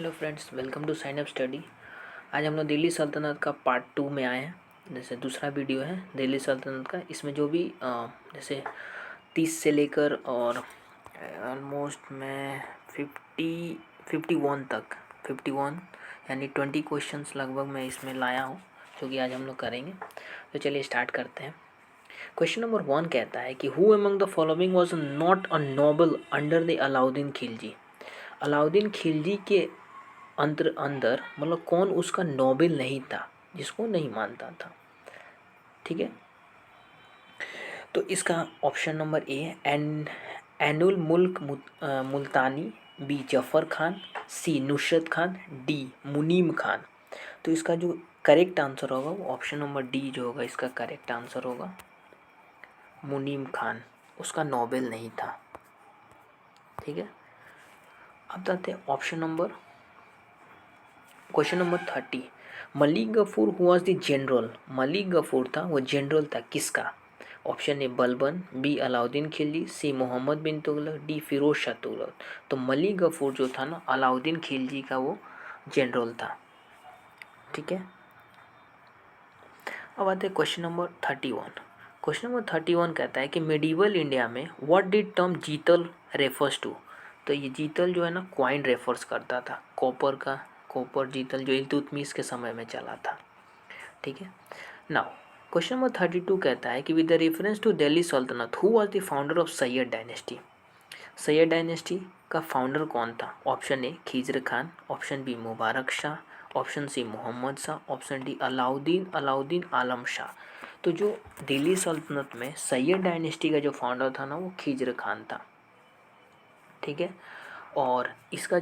Hello friends, welcome to sign up study. आज हम लोग दिल्ली सल्तनत का पार्ट 2 में आए हैं। जैसे दूसरा वीडियो है दिल्ली सल्तनत का। इसमें जो भी जैसे 30 से लेकर और ऑलमोस्ट मैं 51 तक 51 यानी 20 क्वेश्चंस लगभग मैं इसमें लाया हूँ, जो कि आज हम लोग करेंगे। तो चलिए स्टार्ट करते हैं। क्वेश्चन नंबर 1 कहता है कि who among the following was not a Nobel under the Alauddin Khilji. Alauddin Khilji के अंदर मतलब कौन उसका नोबेल नहीं था, जिसको नहीं मानता था। ठीक है, तो इसका ऑप्शन नंबर ए है एनुल मुल्क मुल्तानी, बी जफ़र खान, सी नुसरत खान, डी मुनीम खान। तो इसका जो करेक्ट आंसर होगा वो ऑप्शन नंबर डी जो होगा इसका करेक्ट आंसर होगा। मुनीम खान उसका नोबेल नहीं था। ठीक है, अब जाते हैं क्वेश्चन नंबर 30। मलिक गफूर हुआ द जनरल। मलिक गफूर था, वो जनरल था किसका? Option A Balban, B Alauddin Khilji, C Mohammad bin Tughlaq, D Firoz Shah Tughlaq. तो मलिक गफूर जो था ना, अलाउद्दीन खिलजी का वो जनरल था। ठीक है, अब आते हैं क्वेश्चन नंबर 31। क्वेश्चन नंबर 31 कहता है कि मेडिवल इंडिया में व्हाट डिड टर्म जीतल रेफर्स टू। तो ये जीतल जो है ना क्वाइन रेफर्स करता था, कॉपर जीतल जो इल्तुतमिश के समय में चला था। ठीक है, नाउ क्वेश्चन नंबर 32 कहता है कि with the reference to Delhi सल्तनत who was the founder of Sayyid dynasty. Sayyid dynasty का फाउंडर कौन था? Option A Khizr Khan, option B Mubarak Shah, option C Mohammad Shah, option D Alauddin Alam Shah. तो जो दिल्ली सल्तनत में सैयद डायनेस्टी का जो फाउंडर था ना वो खिजर खान था। ठीक है, और इसका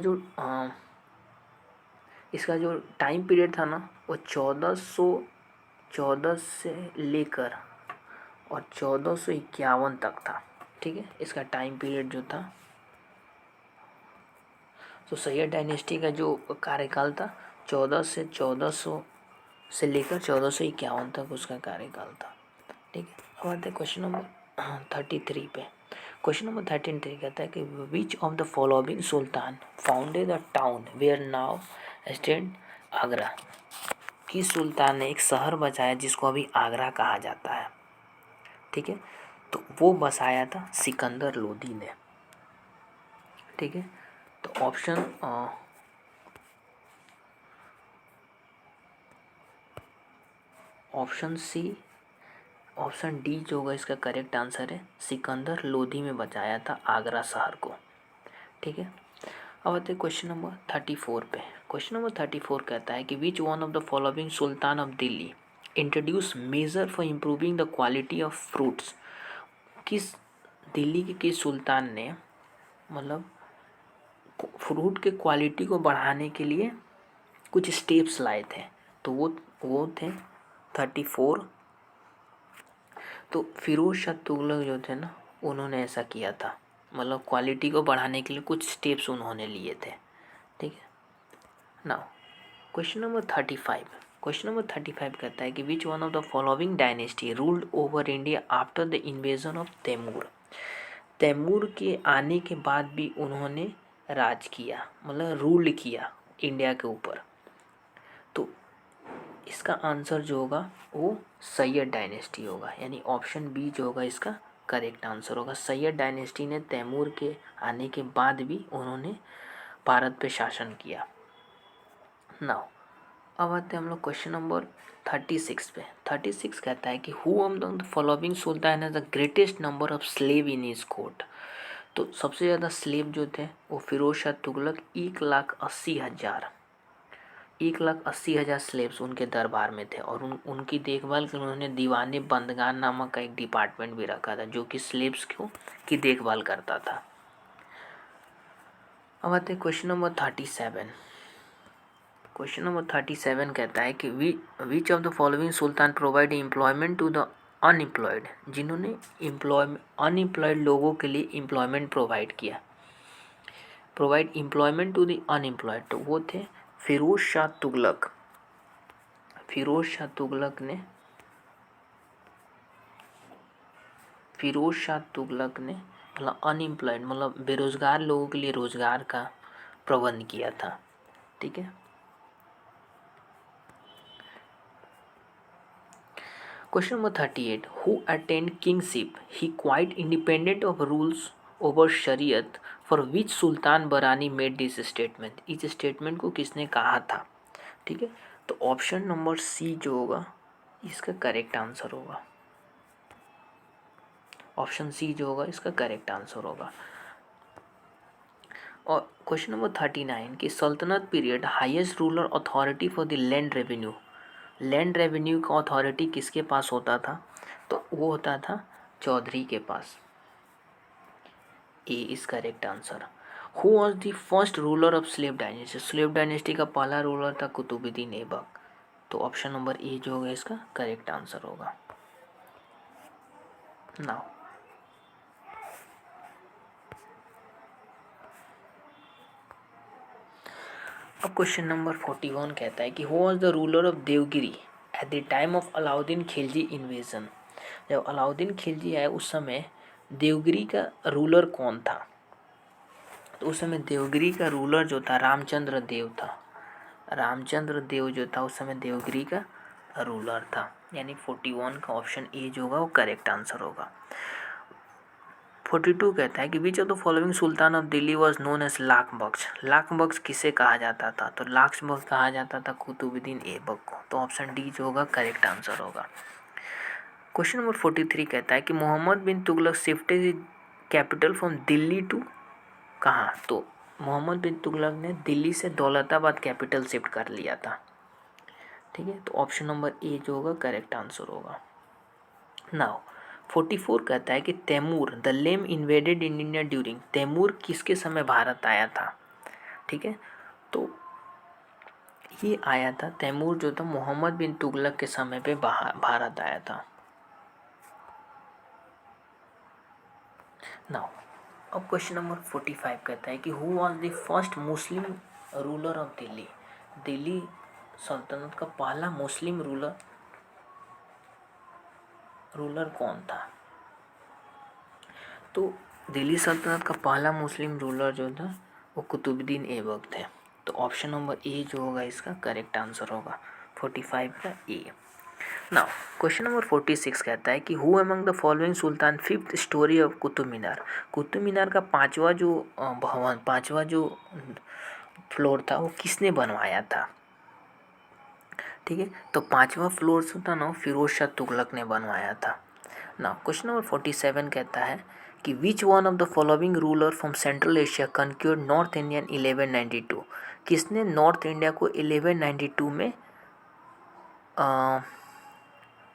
जो टाइम पीरियड था ना वो 1414 से लेकर और 1451 तक था। ठीक है, इसका टाइम पीरियड जो था, तो सैयद डायनेस्टी का जो कार्यकाल था 1400 से लेकर 1451 तक उसका कार्यकाल था। ठीक है, अब आते हैं क्वेश्चन नंबर 33 पे। क्वेश्चन नंबर 33 कहता है कि which of the following sultan founded the town where now stand Agra. किस सुल्तान ने एक शहर बसाया जिसको अभी आगरा कहा जाता है? ठीक है, तो वो बसाया था सिकंदर लोदी ने। ठीक है, तो ऑप्शन सी, ऑप्शन डी जो होगा इसका करेक्ट आंसर है। सिकंदर लोदी में बचाया था आगरा शहर को। ठीक है, अब आते हैं क्वेश्चन नंबर 34 पे। क्वेश्चन नंबर 34 कहता है कि which one of the following sultan of Delhi introduce major for improving the quality of fruits. किस दिल्ली के किस सुल्तान ने मतलब फ्रूट के क्वालिटी को बढ़ाने के लिए कुछ स्टेप्स लाए थे? तो वो थे 34। तो फिरोज शाह तुगलक जो थे ना उन्होंने ऐसा किया था, मतलब क्वालिटी को बढ़ाने के लिए कुछ स्टेप्स उन्होंने लिए थे। ठीक है, now question number 35। Question number 35 कहता है कि which one of the following dynasty ruled over India after the invasion of Timur. Timur के आने के बाद भी उन्होंने राज किया, मतलब रूल किया इंडिया के ऊपर। तो इसका आंसर जो होगा वो सैयद डायनेस्टी होगा, यानी ऑप्शन बी जो होगा इसका करेक्ट आंसर होगा। सैयद डायनेस्टी ने तैमूर के आने के बाद भी उन्होंने भारत पे शासन किया। नाउ अब आते हैं हम लोग क्वेश्चन नंबर 36 पे। 36 कहता है कि who among the following Sultan has the greatest number of slave in his court. तो सबसे ज़्यादा स्लेव जो थे वो फिरोज शाह तुगलक 1,80,000 स्लेब्स उनके दरबार में थे, और उनकी देखभाल के लिए उन्होंने दीवाने बंदगान नामक का एक डिपार्टमेंट भी रखा था जो कि स्लेब्स की देखभाल करता था। अब आते हैं क्वेश्चन नंबर 37। क्वेश्चन नंबर 37 कहता है कि which of the following sultan provide employment to the unemployed. जिन्होंने अनएम्प्लॉयड लोगों के लिए एम्प्लॉयमेंट प्रोवाइड किया, provide employment to the unemployed, तो वो थे फिरोज शाह तुगलक। फिरोज शाह तुगलक ने मतलब अनएम्प्लॉयड मतलब बेरोजगार लोगों के लिए रोजगार का प्रबंध किया था। ठीक है। Question number 38, who attend kingship he quite independent of rules over शरीयत फॉर विच सुल्तान बरानी मेड दिस स्टेटमेंट। इस स्टेटमेंट को किसने कहा था? ठीक है, तो ऑप्शन नंबर सी जो होगा इसका करेक्ट आंसर होगा। ऑप्शन सी जो होगा इसका करेक्ट आंसर होगा। और क्वेश्चन नंबर 39 कि सल्तनत period highest ruler authority for the land revenue. Land revenue का अथॉरिटी किसके पास होता था? तो वो होता था चौधरी के पास। A is correct answer. Who was the first ruler of slave dynasty. Slave dynasty का पहला रूलर था कुतुबुद्दीन ऐबक। तो ऑप्शन नंबर ए जो होगा इसका करेक्ट आंसर होगा। नाउ अब क्वेश्चन नंबर 41 कहता है कि who was the ruler of Devagiri at the time of Alauddin Khilji invasion. जब अलाउद्दीन खिलजी आए उस समय देवगिरी का रूलर कौन था? तो उस समय देवगिरी का रूलर जो था रामचंद्र देव था। रामचंद्र देव जो था उस समय देवगिरी का रूलर था। यानी 41 का ऑप्शन ए जो होगा वो करेक्ट आंसर होगा। 42 कहता है कि which of the following sultan of Delhi was known as Lakh Bakhsh. Lakh Bakhsh किसे कहा जाता था? तो लाख बख्श कहा जाता था कुतुबुद्दीन ऐबक को। तो ऑप्शन डी जो होगा करेक्ट आंसर होगा। क्वेश्चन नंबर 43 कहता है कि Mohammad bin Tughlaq shifted capital from Delhi to कहाँ? तो मोहम्मद बिन तुगलक ने दिल्ली से दौलताबाद कैपिटल शिफ्ट कर लिया था। ठीक है, तो ऑप्शन नंबर ए जो होगा करेक्ट आंसर होगा। नाउ 44 कहता है कि Timur the lame invaded in India during. Timur किसके समय भारत आया था? ठीक है, तो ये आया था तैमूर जो था मोहम्मद बिन तुगलक के समय पे भारत आया था। नाउ अब क्वेश्चन नंबर 45 कहता है कि who was the first Muslim ruler of Delhi. Delhi सल्तनत का पहला मुस्लिम रूलर कौन था? तो दिल्ली सल्तनत का पहला मुस्लिम रूलर जो था वो कुतुबुद्दीन ऐबक थे। तो ऑप्शन नंबर ए जो होगा इसका करेक्ट आंसर होगा 45 का ए। नाउ क्वेश्चन नंबर 46 कहता है कि who among the following sultan fifth story of Qutub Minar. Qutub Minar का पांचवा जो फ्लोर था वो किसने बनवाया था? ठीक है, तो पांचवा फ्लोर जो था ना फिरोज शाह तुगलक ने बनवाया था। नाउ क्वेश्चन नंबर 47 कहता है कि which one of the following ruler from central Asia conquered north Indian 1192। किसने नॉर्थ इंडिया को 1192 में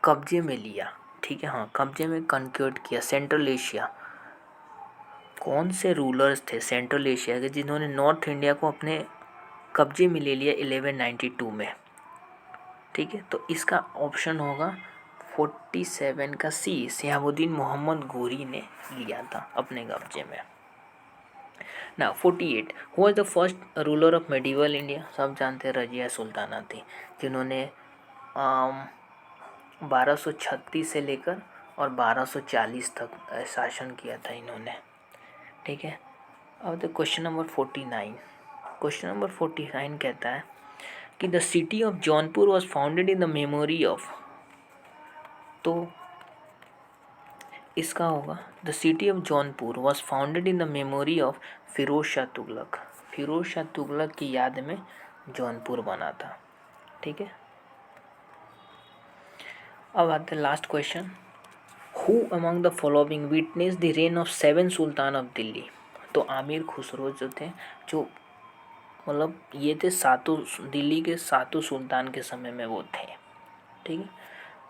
कब्जे में लिया? ठीक है, हाँ कब्जे में कंक्यूर्ड किया सेंट्रल एशिया। कौन से रूलर्स थे सेंट्रल एशिया के जिन्होंने नॉर्थ इंडिया को अपने कब्जे में ले लिया 1192 में? ठीक है, तो इसका ऑप्शन होगा 47 का सी, सिहाबुद्दीन मोहम्मद गोरी ने लिया था अपने कब्जे में। ना 48 who was the first ruler of medieval India. सब जानते हैं रजिया सुल्ताना थी जिन्होंने 1236 से लेकर और 1240 तक शासन किया था इन्होंने। ठीक है, अब तो क्वेश्चन नंबर 49। क्वेश्चन नंबर 49 कहता है कि the city of Jaunpur was founded in the memory of. तो इसका होगा the city of Jaunpur was founded in the memory of Firoz Shah Tughlaq. Firoz Shah Tughlaq की याद में जौनपुर बना था। ठीक है, अब आते हैं last question. Who among the following witness the rain of 7 Sultan of Delhi. तो आमिर खुसरो जो थे जो मतलब ये थे सातों दिल्ली के सातों सुल्तान के समय में वो थे। ठीक है,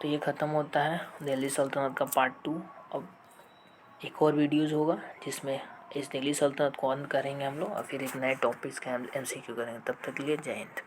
तो ये ख़त्म होता है दिल्ली सल्तनत का पार्ट 2। अब एक और वीडियोज़ होगा जिसमें इस दिल्ली सल्तनत को अंत करेंगे हम लोग और फिर एक नए टॉपिक्स का हम MCQ करेंगे। तब तक के लिए जय हिंद।